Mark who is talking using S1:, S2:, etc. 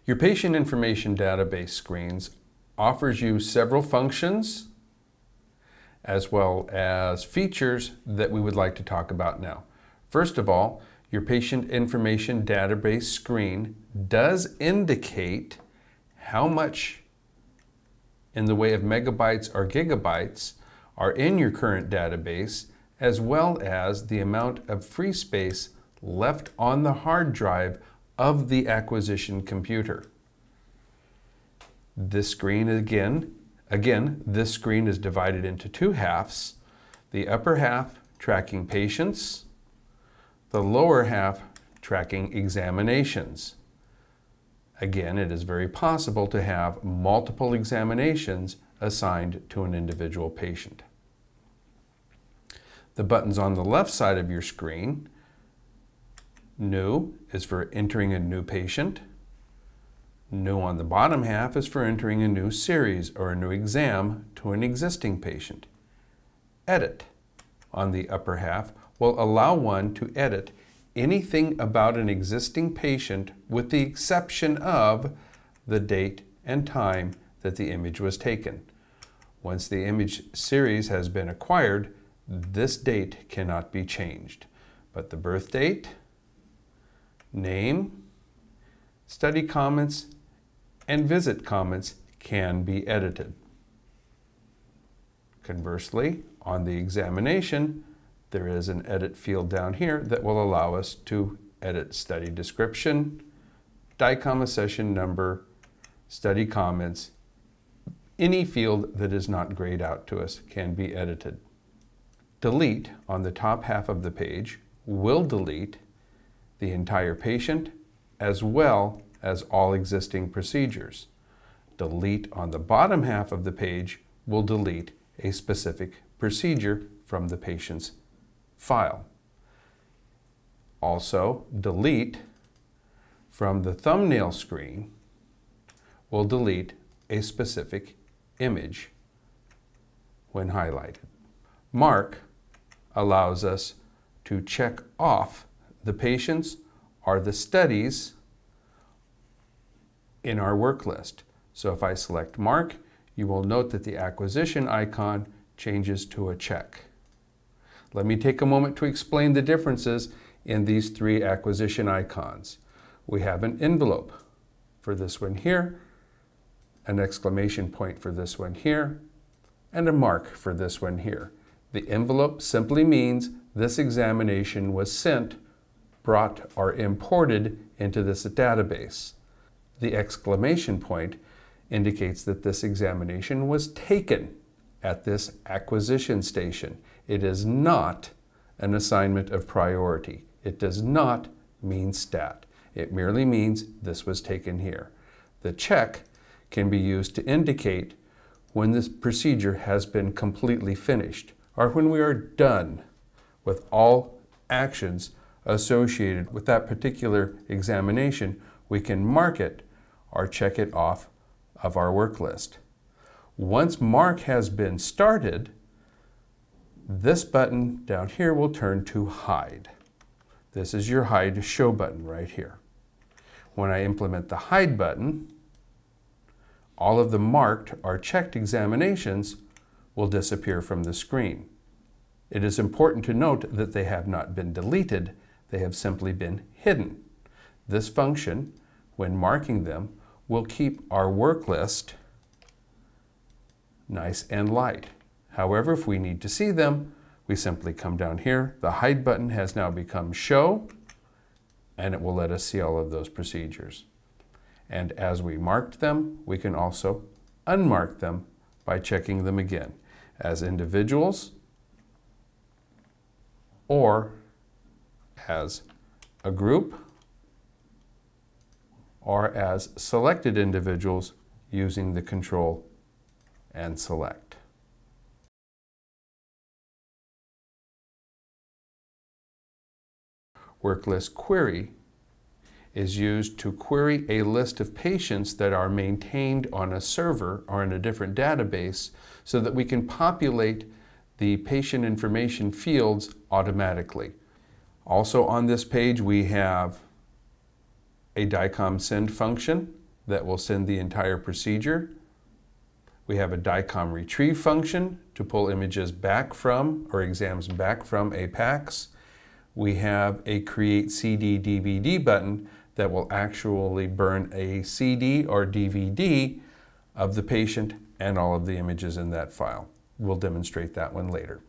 S1: Your patient information database screens offers you several functions as well as features that we would like to talk about now. First of all, your patient information database screen does indicate how much in the way of megabytes or gigabytes are in your current database, as well as the amount of free space left on the hard drive of the acquisition computer. This screen this screen is divided into two halves. The upper half tracking patients, the lower half tracking examinations. Again, it is very possible to have multiple examinations assigned to an individual patient. The buttons on the left side of your screen, New is for entering a new patient. New on the bottom half is for entering a new series or a new exam to an existing patient. Edit on the upper half will allow one to edit anything about an existing patient with the exception of the date and time that the image was taken. Once the image series has been acquired, this date cannot be changed, but the birth date, name, study comments, and visit comments can be edited. Conversely, on the examination, there is an edit field down here that will allow us to edit study description, DICOM session number, study comments. Any field that is not grayed out to us can be edited. Delete on the top half of the page will delete the entire patient as well as all existing procedures. Delete on the bottom half of the page will delete a specific procedure from the patient's file. Also, delete from the thumbnail screen will delete a specific image when highlighted. Mark allows us to check off the patients or the studies in our work list. So if I select Mark, you will note that the acquisition icon changes to a check. Let me take a moment to explain the differences in these three acquisition icons. We have an envelope for this one here, an exclamation point for this one here, and a mark for this one here. The envelope simply means this examination was sent, brought, or imported into this database. The exclamation point indicates that this examination was taken at this acquisition station. It is not an assignment of priority. It does not mean stat. It merely means this was taken here. The check can be used to indicate when this procedure has been completely finished, or when we are done with all actions associated with that particular examination. We can mark it or check it off of our work list. Once mark has been started, this button down here will turn to hide. This is your hide show button right here. When I implement the hide button, all of the marked or checked examinations will disappear from the screen. It is important to note that they have not been deleted, they have simply been hidden. This function, when marking them, will keep our work list nice and light. However, if we need to see them, we simply come down here. The hide button has now become show, and it will let us see all of those procedures. And as we marked them, we can also unmark them by checking them again as individuals or as a group or as selected individuals using the Control and Select. Work List Query is used to query a list of patients that are maintained on a server or in a different database so that we can populate the patient information fields automatically. Also on this page we have a DICOM send function that will send the entire procedure. We have a DICOM retrieve function to pull images back from, or exams back from APACS. We have a create CD DVD button that will actually burn a CD or DVD of the patient and all of the images in that file. We'll demonstrate that one later.